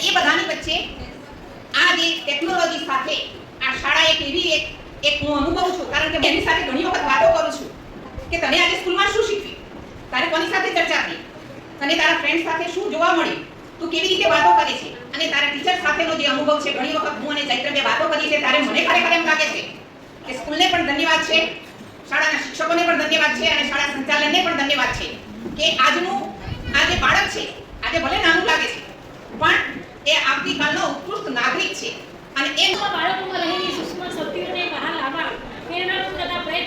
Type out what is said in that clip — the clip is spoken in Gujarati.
એ બધાની વચ્ચે આ જે ટેકનોલોજી સાથે આ શાળા એક એવી એક હું અનુભવું છું, કારણ કે એની સાથે ઘણી વખત વાતો કરું છું કે તને આજે સ્કૂલમાં શું શીખ્યું, તારે કોની સાથે ચર્ચા થઈ, તને તારા ફ્રેન્ડ સાથે શું જોવા મળ્યું, તું કેવી રીતે વાતો કરે છે, અને તારા ટીચર સાથેનો જે અનુભવ છે. ઘણી વખત હું અને ચૈત્ર બે વાતો કરી છે ત્યારે મને ખરેખર એમ લાગે છે કે સ્કૂલને પણ ધન્યવાદ છે, શાળાના શિક્ષકોને પણ ધન્યવાદ છે, અને શાળા સંચાલનને પણ ધન્યવાદ છે કે આજનું આ જે બાળક છે આજે ભલે નાનું લાગે છે પણ એ આવતીકાલનો ઉત્કૃષ્ટ નાગરિક છે. અને એ બાળકોમાં રહેલી સૂક્ષ્મ શક્તિઓને બહાર લાવવા પ્રેરણાનું તથા પ્રયત્ન